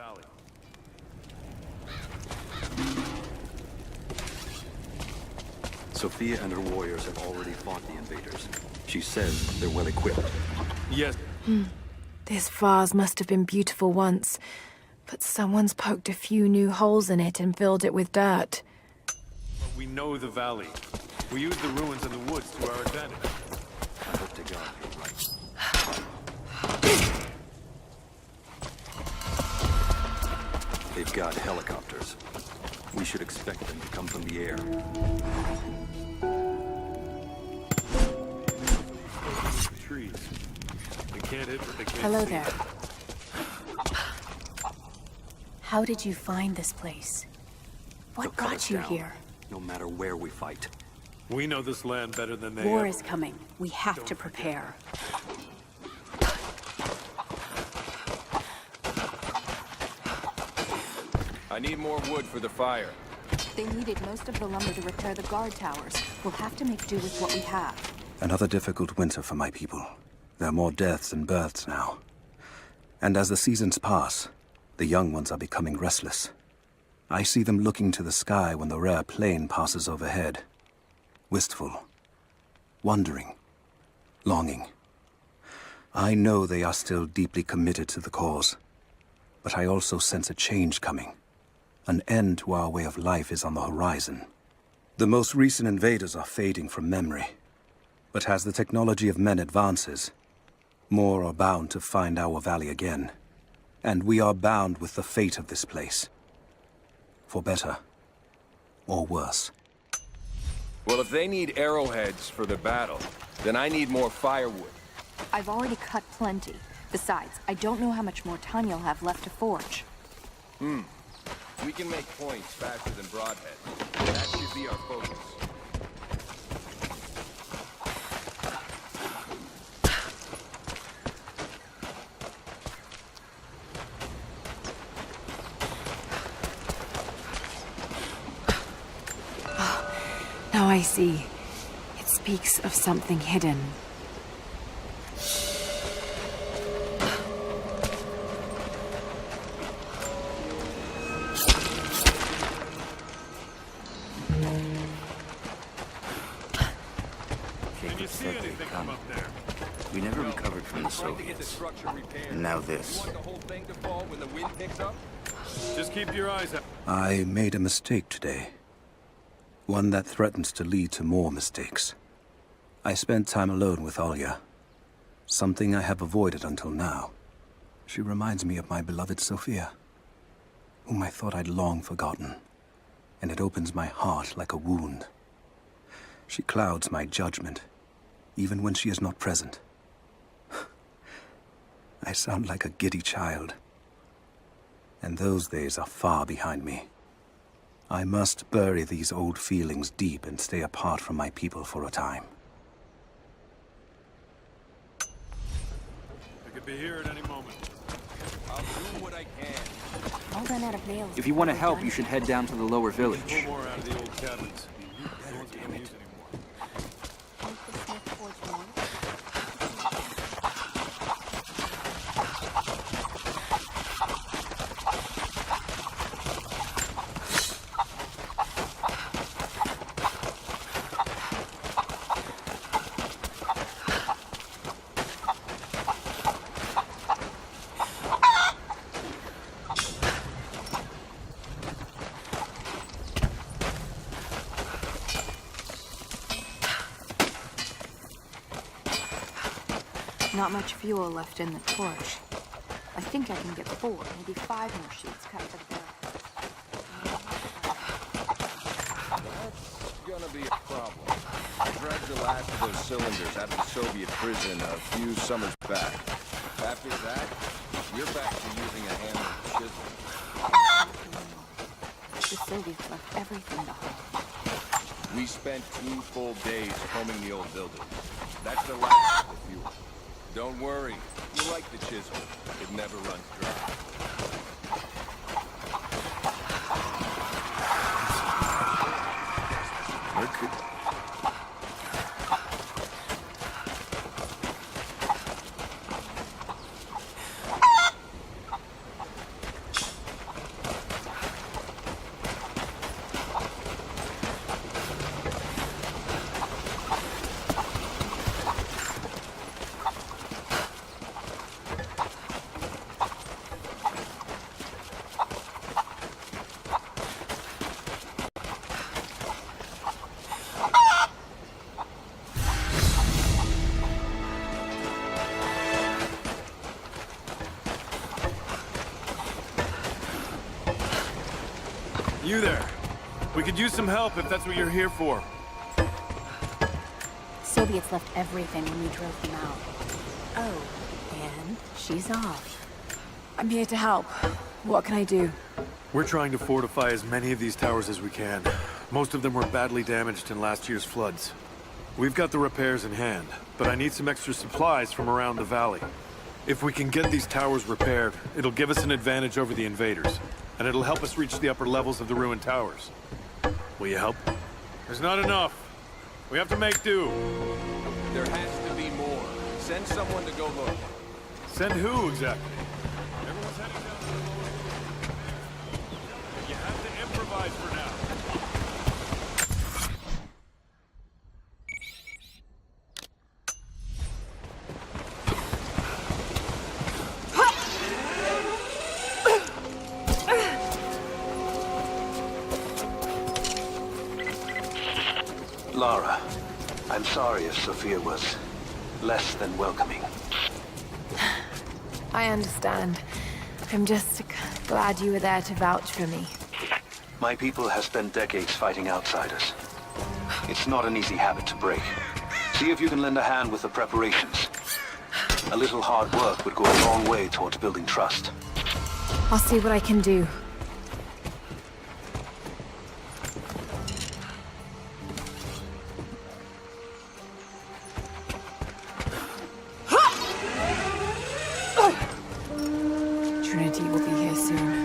valley. Sophia and her warriors have already fought the invaders. She says they're well equipped. Yes. This vase must have been beautiful once, but someone's poked a few new holes in it and filled it with dirt. But we know the valley. We use the ruins and the woods to our advantage. I hope to God you're right. They've got helicopters. We should expect them to come from the air. Trees. They can't hit what they can't Hello see. there. How did you find this place? They'll What cut brought us you down, here? no matter where we fight. We know this land better than they War ever is coming. We have to prepare. I need more wood for the fire. They needed most of the lumber to repair the guard towers. We'll have to make do with what we have. Another difficult winter for my people. There are more deaths than births now. And as the seasons pass, the young ones are becoming restless. I see them looking to the sky when the rare plane passes overhead. Wistful, wondering, longing. I know they are still deeply committed to the cause, but I also sense a change coming. An end to our way of life is on the horizon. The most recent invaders are fading from memory, but as the technology of men advances, more are bound to find our valley again, and we are bound with the fate of this place. For better or worse. Well, if they need arrowheads for the battle, then I need more firewood. I've already cut plenty. Besides, I don't know how much more time you'll have left to forge. We can make points faster than broadheads. That should be our focus. Now I see. It speaks of something hidden. Can you see anything from up there? We never recovered from the Trying to get the Soviets. structure repaired. And now You this. want the whole thing to fall when the wind picks up? Just keep your eyes out. I made a mistake today. One that threatens to lead to more mistakes. I spent time alone with Olya. Something I have avoided until now. She reminds me of my beloved Sophia, whom I thought I'd long forgotten. And it opens my heart like a wound. She clouds my judgment, even when she is not present. I sound like a giddy child. And those days are far behind me. I must bury these old feelings deep and stay apart from my people for a time. They could be here at any moment. I'll do what I can. I'll run out of nails. If you want to help, you should head down to the lower Pull village. more out of the old cabins. No one's gonna use anymore. Make the smith forge more. Not much fuel left in the torch. I think I can get 4, maybe 5 more sheets cut for the barrel. That's gonna be a problem. I dragged the last of those cylinders out of the Soviet prison a few summers back. After that, you're back to using a hammer and chisel. The Soviets left everything behind. We spent 2 full days combing the old building. That's the last of the fuel. Don't worry, you like the chisel. It never runs dry. You there. We could use some help if that's what you're here for. Soviets left everything when we drove them out. Oh, and she's off. I'm here to help. What can I do? We're trying to fortify as many of these towers as we can. Most of them were badly damaged in last year's floods. We've got the repairs in hand, but I need some extra supplies from around the valley. If we can get these towers repaired, it'll give us an advantage over the invaders, and it'll help us reach the upper levels of the ruined towers. Will you help? There's not enough. We have to make do. There has to be more. Send someone to go look. Send who, exactly? Everyone's heading down to the lower... You have to improvise for now. Lara, I'm sorry if Sophia was less than welcoming. I understand. I'm just glad you were there to vouch for me. My people have spent decades fighting outsiders. It's not an easy habit to break. See if you can lend a hand with the preparations. A little hard work would go a long way towards building trust. I'll see what I can do. Trinity will be here soon.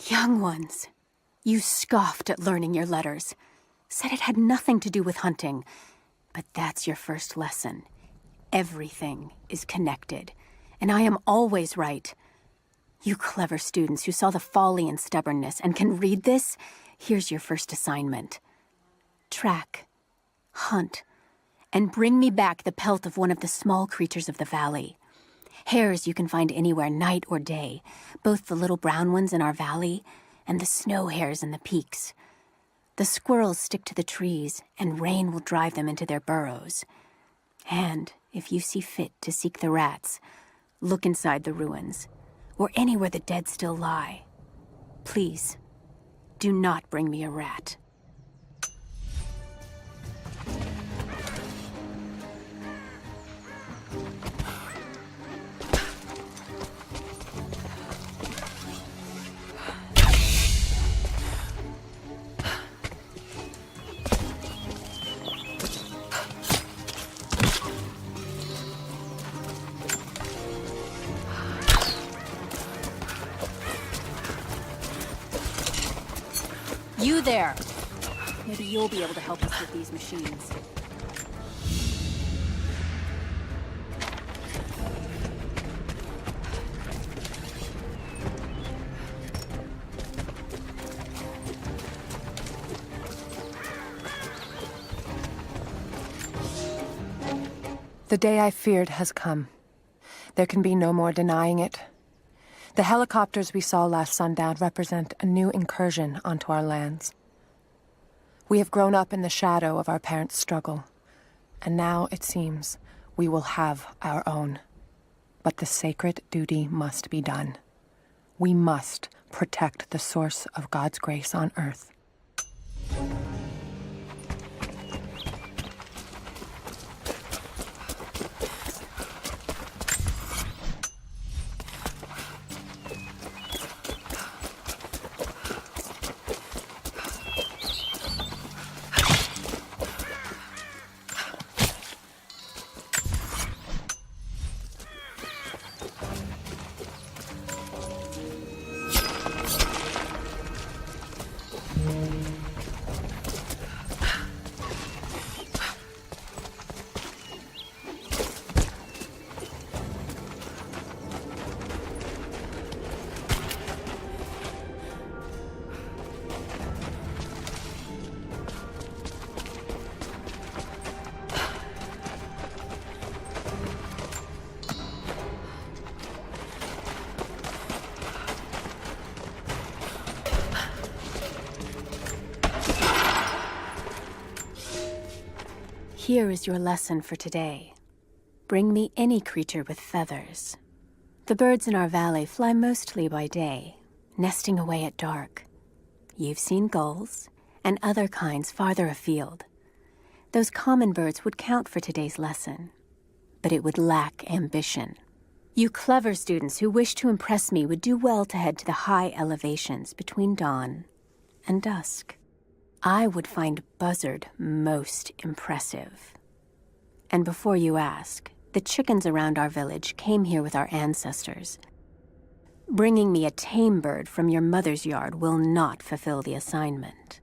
Young ones, you scoffed at learning your letters. Said it had nothing to do with hunting. But that's your first lesson. Everything is connected. And I am always right. You clever students who saw the folly and stubbornness and can read this, here's your first assignment. Track, hunt, and bring me back the pelt of one of the small creatures of the valley. Hares you can find anywhere, night or day, both the little brown ones in our valley and the snow hares in the peaks. The squirrels stick to the trees, and rain will drive them into their burrows. And if you see fit to seek the rats, look inside the ruins, or anywhere the dead still lie. Please, do not bring me a rat. You there! Maybe you'll be able to help us with these machines. The day I feared has come. There can be no more denying it. The helicopters we saw last sundown represent a new incursion onto our lands. We have grown up in the shadow of our parents' struggle, and now, it seems, we will have our own. But the sacred duty must be done. We must protect the source of God's grace on earth. Here is your lesson for today. Bring me any creature with feathers. The birds in our valley fly mostly by day, nesting away at dark. You've seen gulls and other kinds farther afield. Those common birds would count for today's lesson, but it would lack ambition. You clever students who wish to impress me would do well to head to the high elevations between dawn and dusk. I would find Buzzard most impressive. And before you ask, the chickens around our village came here with our ancestors. Bringing me a tame bird from your mother's yard will not fulfill the assignment.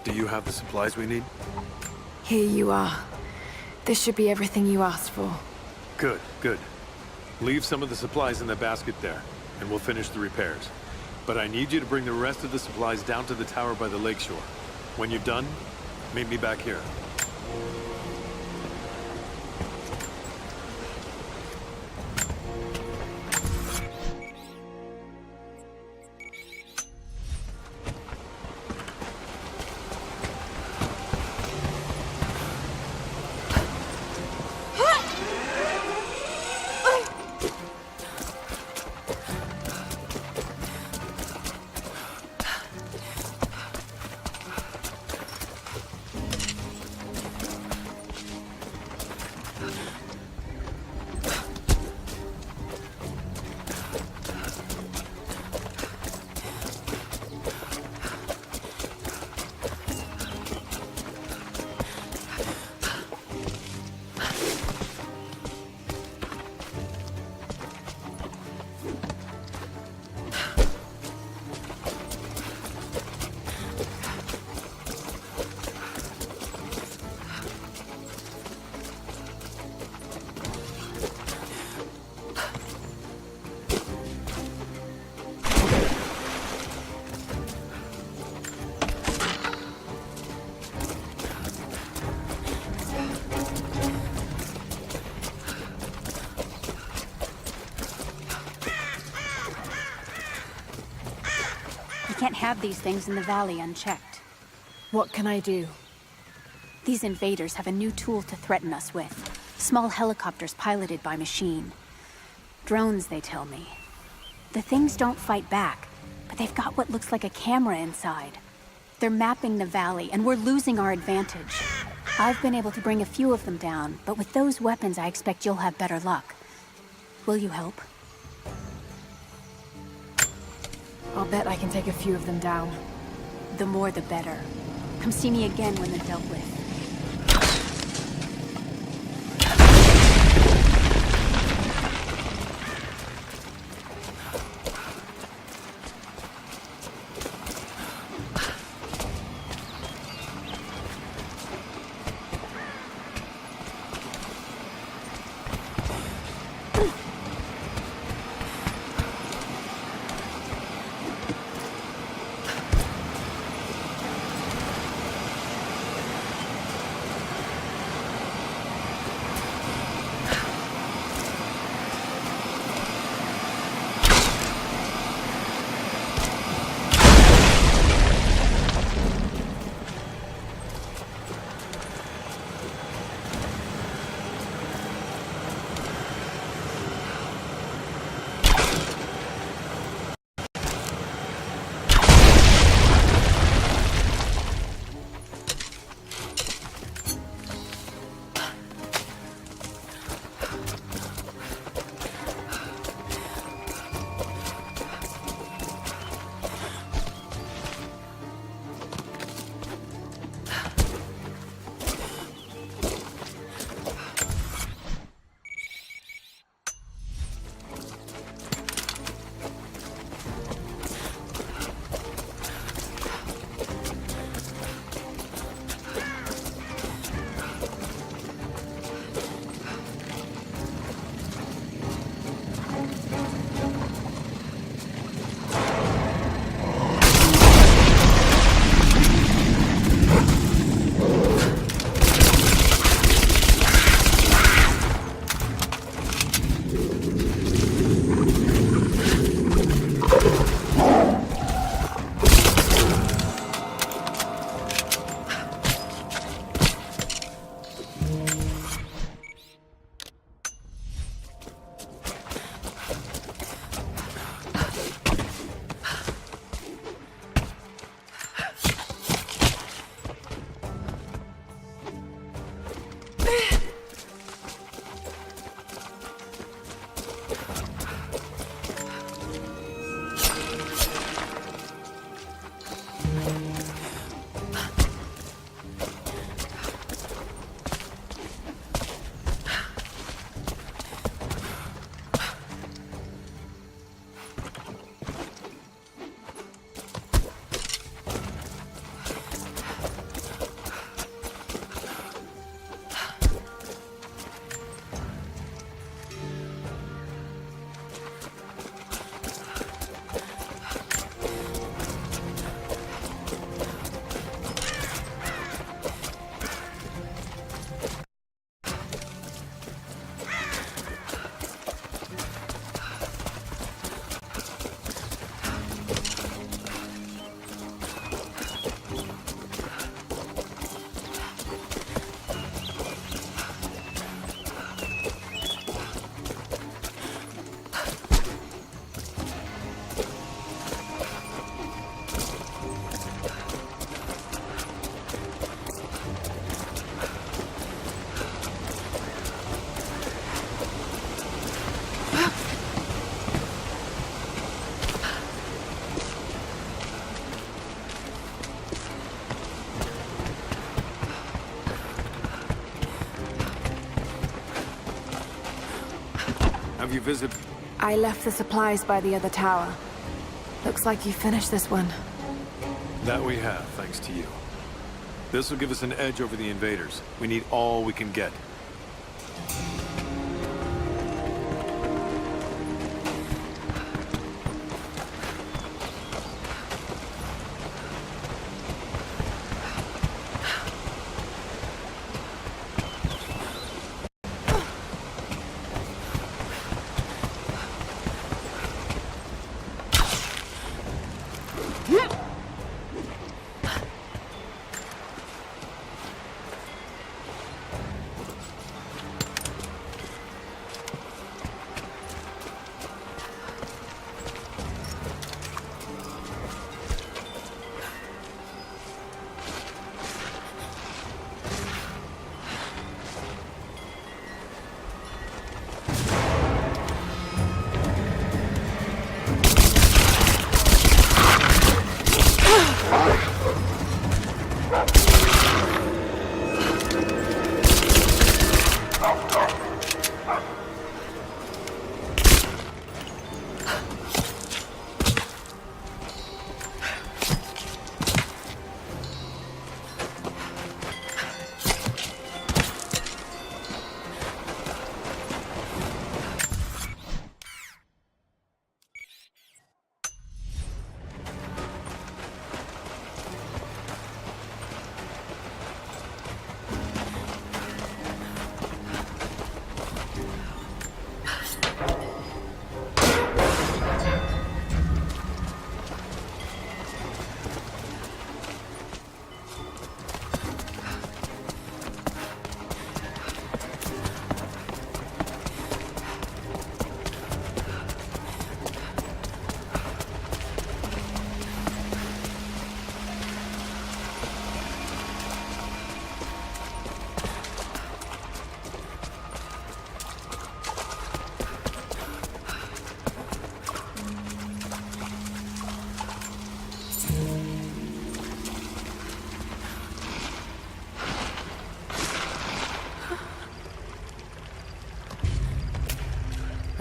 Do you have the supplies we need? Here you are. This should be everything you asked for. Good, good. Leave some of the supplies in the basket there, and we'll finish the repairs. But I need you to bring the rest of the supplies down to the tower by the lakeshore. When you're done, meet me back here. You can't have these things in the valley unchecked. What can I do? These invaders have a new tool to threaten us with. Small helicopters piloted by machine. Drones, they tell me. The things don't fight back, but they've got what looks like a camera inside. They're mapping the valley, and we're losing our advantage. I've been able to bring a few of them down, but with those weapons I expect you'll have better luck. Will you help? I'll bet I can take a few of them down. The more the better. Come see me again when they're dealt with. Have you visited? I left the supplies by the other tower. Looks like you finished this one. That we have, thanks to you. This will give us an edge over the invaders. We need all we can get.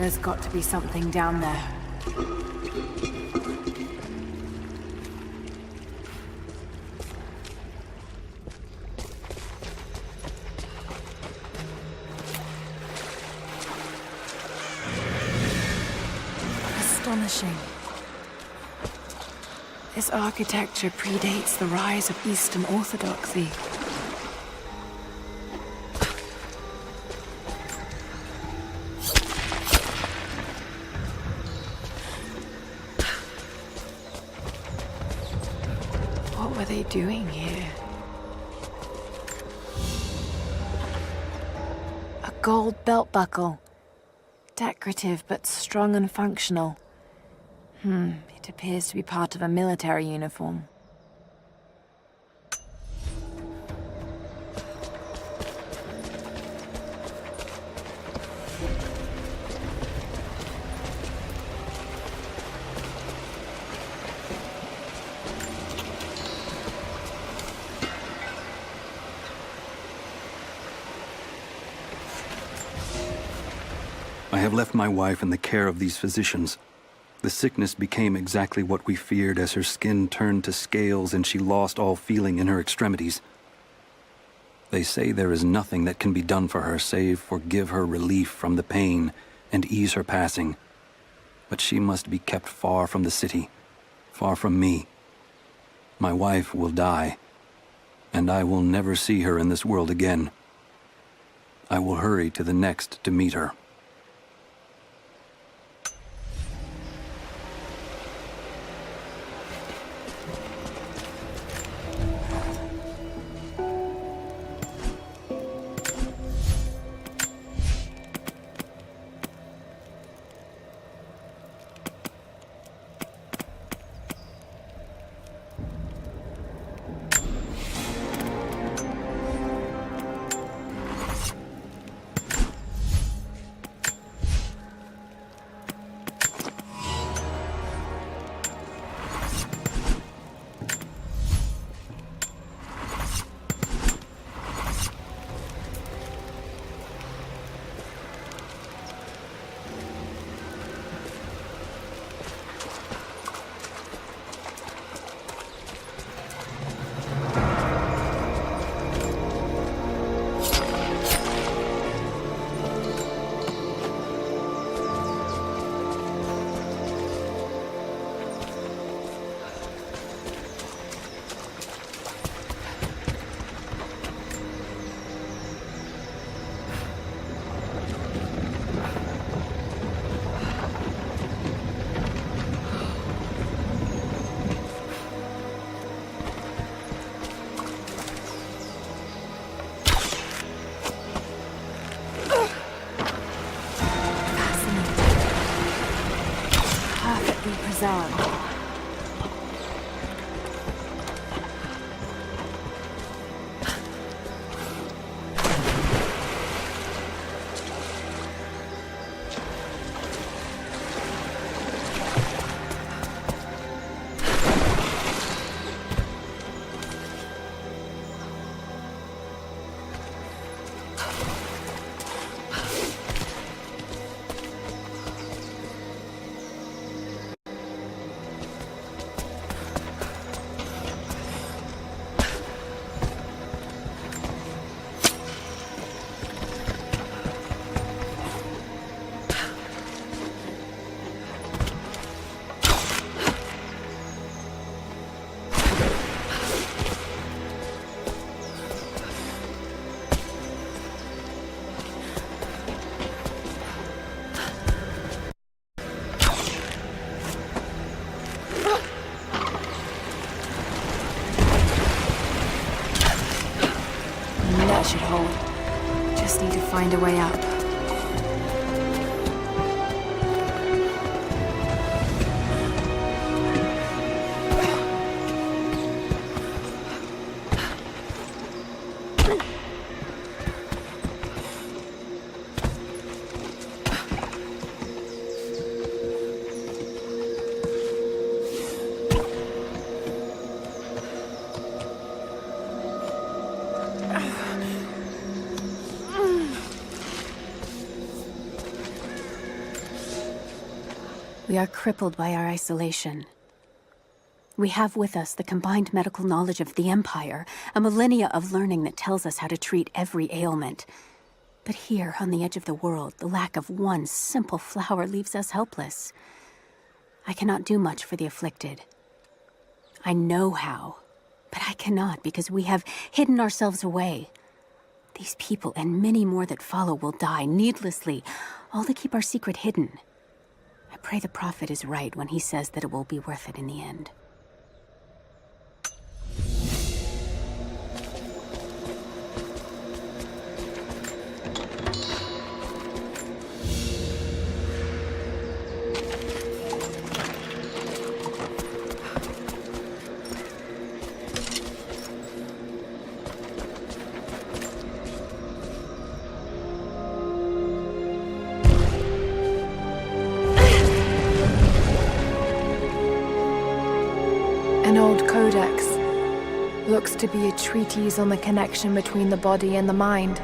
There's got to be something down there. Astonishing. This architecture predates the rise of Eastern Orthodoxy. What were they doing here? A gold belt buckle. Decorative but strong and functional. It appears to be part of a military uniform. I have left my wife in the care of these physicians. The sickness became exactly what we feared as her skin turned to scales and she lost all feeling in her extremities. They say there is nothing that can be done for her save for give her relief from the pain and ease her passing. But she must be kept far from the city, far from me. My wife will die, and I will never see her in this world again. I will hurry to the next to meet her. Preserved. That should hold. Just need to find a way up. We are crippled by our isolation. We have with us the combined medical knowledge of the Empire, a millennia of learning that tells us how to treat every ailment. But here, on the edge of the world, the lack of one simple flower leaves us helpless. I cannot do much for the afflicted. I know how, but I cannot because we have hidden ourselves away. These people and many more that follow will die needlessly, all to keep our secret hidden. I pray the prophet is right when he says that it will be worth it in the end. An old codex. Looks to be a treatise on the connection between the body and the mind.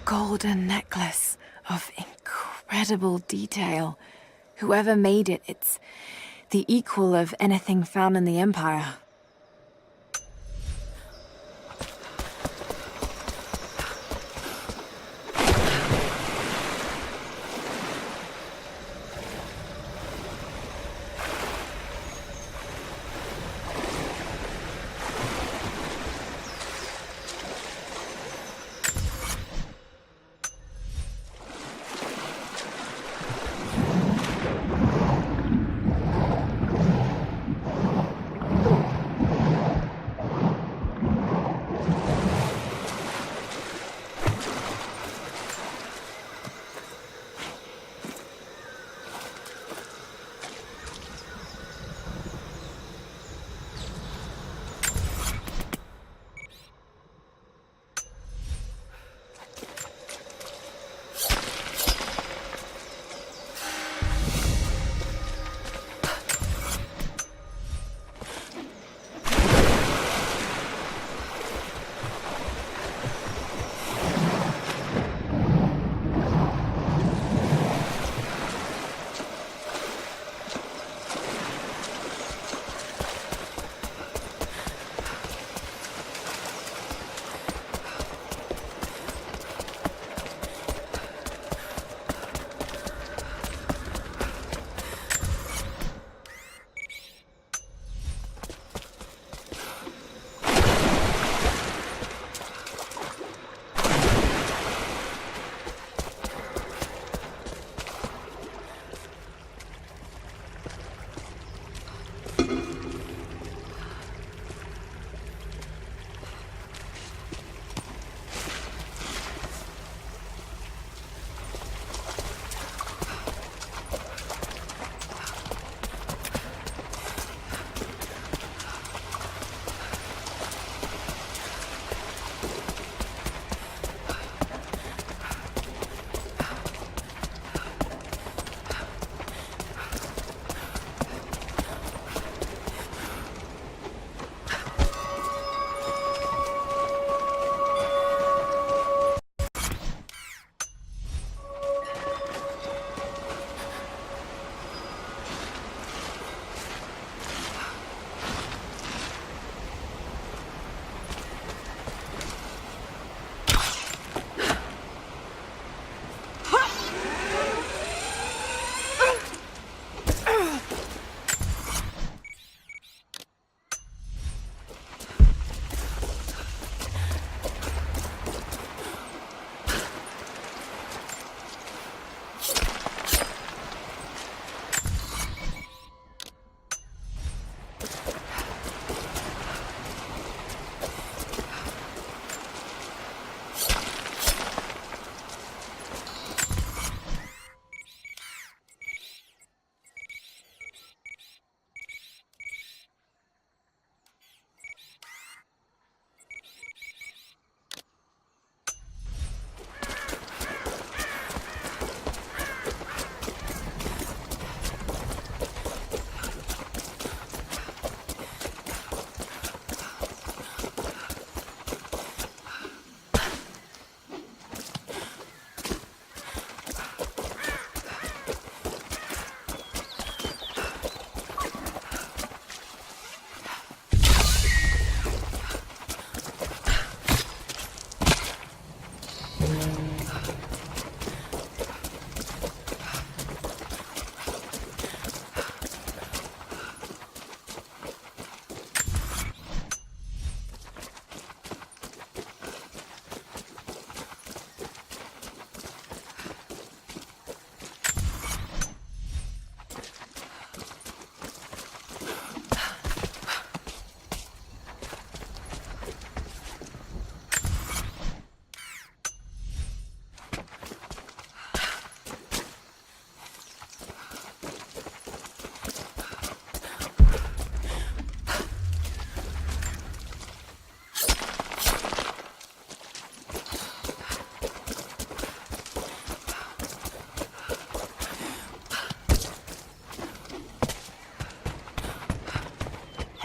Golden necklace of incredible detail. Whoever made it, it's the equal of anything found in the Empire.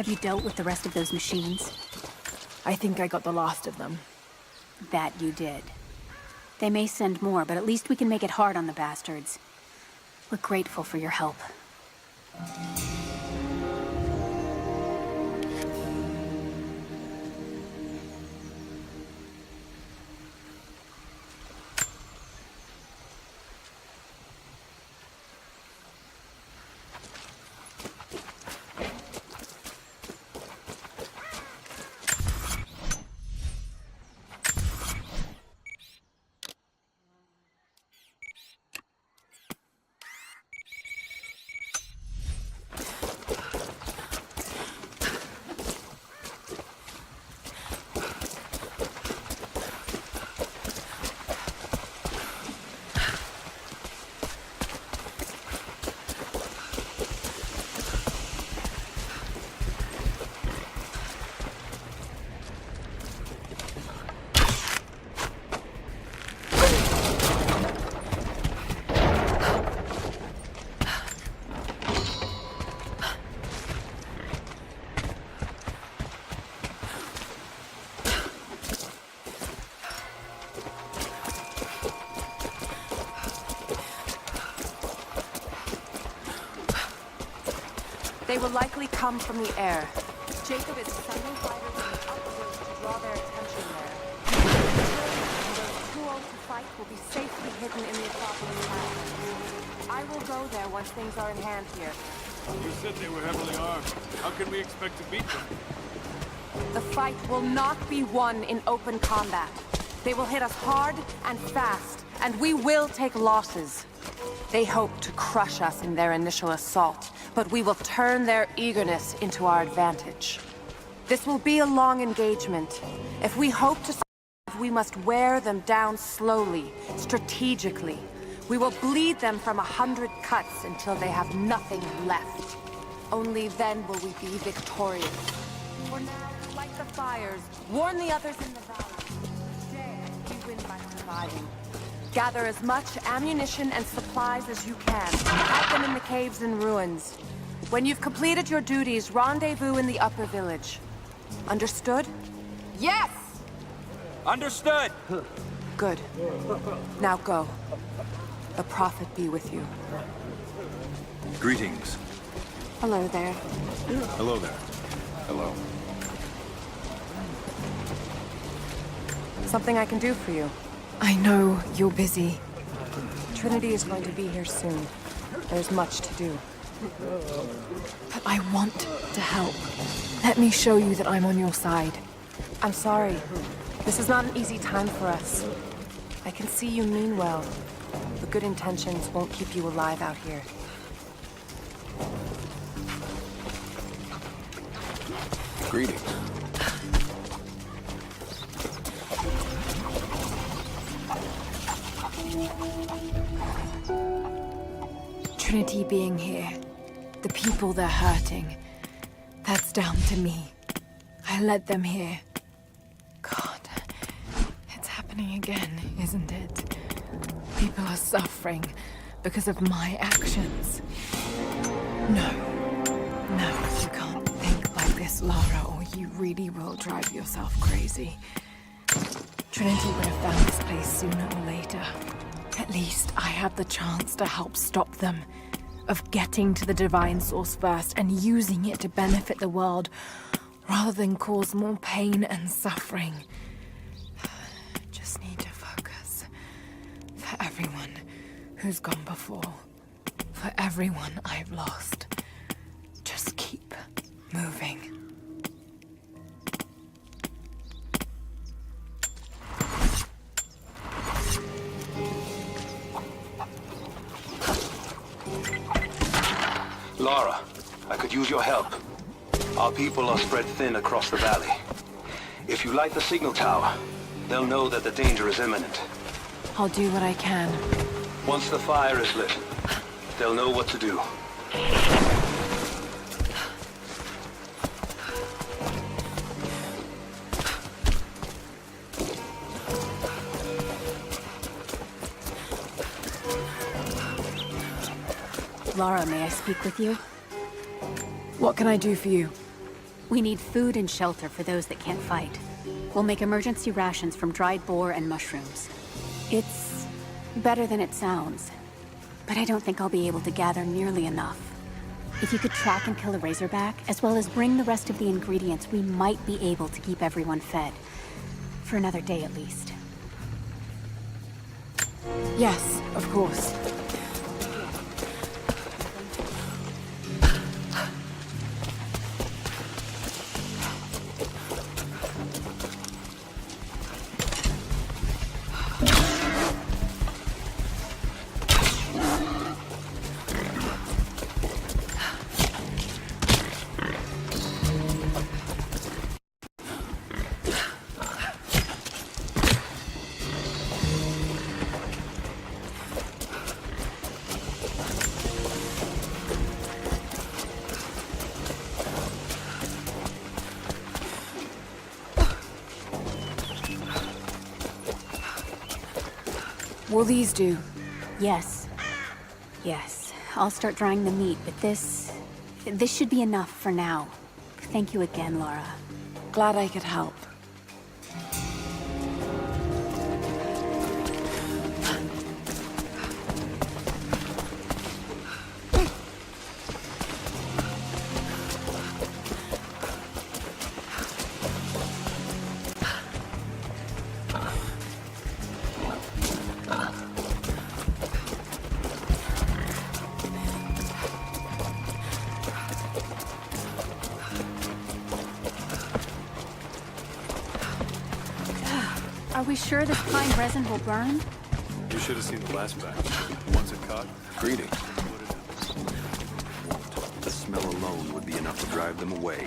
Have you dealt with the rest of those machines? I think I got the last of them. That you did. They may send more, but at least we can make it hard on the bastards. We're grateful for your help. They will likely come from the air. Jacob is sending fighters in the upward to draw their attention there. And those too old to fight will be safely hidden in the Acropolis Mountains. I will go there once things are in hand here. You said they were heavily armed. How can we expect to beat them? The fight will not be won in open combat. They will hit us hard and fast, and we will take losses. They hope to crush us in their initial assault, but we will turn their eagerness into our advantage. This will be a long engagement. If we hope to survive, we must wear them down slowly, strategically. We will bleed them from 100 cuts until they have nothing left. Only then will we be victorious. For now, light the fires, warn the others in the valley. Today, we win by surviving. Gather as much ammunition and supplies as you can. Hide them in the caves and ruins. When you've completed your duties, rendezvous in the upper village. Understood? Yes! Understood! Good. Now go. The Prophet be with you. Greetings. Hello there. Hello there. Hello. Something I can do for you. I know you're busy. Trinity is going to be here soon. There's much to do. But I want to help. Let me show you that I'm on your side. I'm sorry. This is not an easy time for us. I can see you mean well, but good intentions won't keep you alive out here. Greetings. Trinity being here, the people they're hurting, that's down to me. I led them here. God, it's happening again, isn't it? People are suffering because of my actions. No, you can't think like this, Lara, or you really will drive yourself crazy. Trinity would have found this place sooner or later. At least I have the chance to help stop them. Of getting to the divine source first and using it to benefit the world, rather than cause more pain and suffering. Just need to focus. For everyone who's gone before. For everyone I've lost. Just keep moving. Lara, I could use your help. Our people are spread thin across the valley. If you light the signal tower, they'll know that the danger is imminent. I'll do what I can. Once the fire is lit, they'll know what to do. Lara, may I speak with you? What can I do for you? We need food and shelter for those that can't fight. We'll make emergency rations from dried boar and mushrooms. It's better than it sounds, but I don't think I'll be able to gather nearly enough. If you could track and kill a razorback, as well as bring the rest of the ingredients, we might be able to keep everyone fed. For another day at least. Yes, of course. Will these do? Yes. Yes. I'll start drying the meat, but this should be enough for now. Thank you again, Lara. Glad I could help. Are we sure this pine resin will burn? You should have seen the last batch. Once it caught, Greetings. put it out. The smell alone would be enough to drive them away.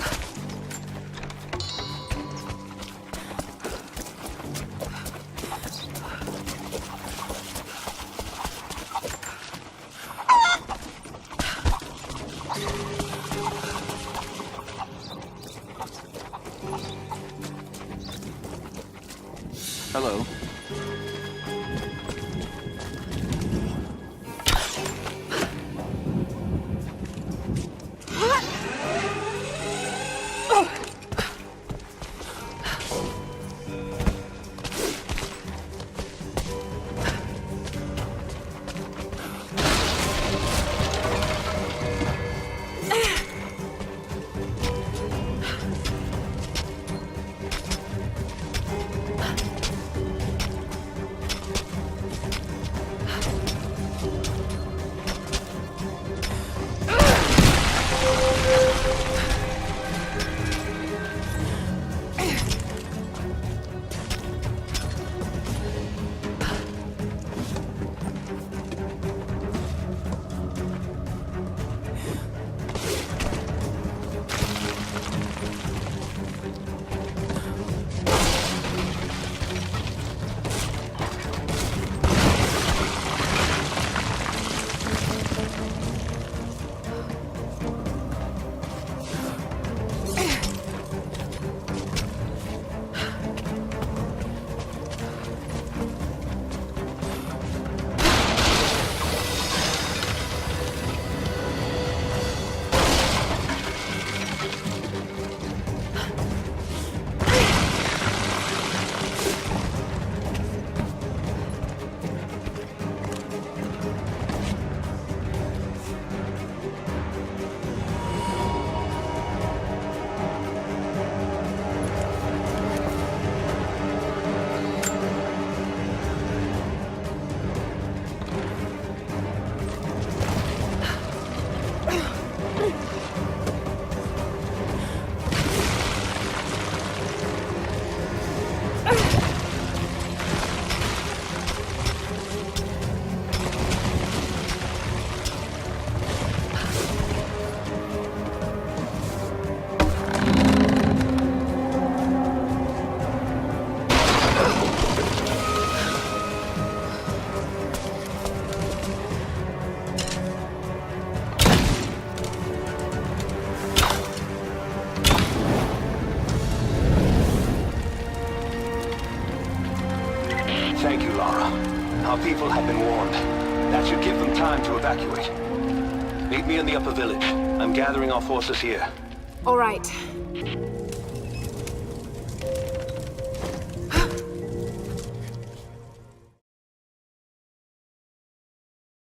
Hello. Thank you, Lara. Our people have been warned. That should give them time to evacuate. Meet me in the upper village. I'm gathering our forces here. All right.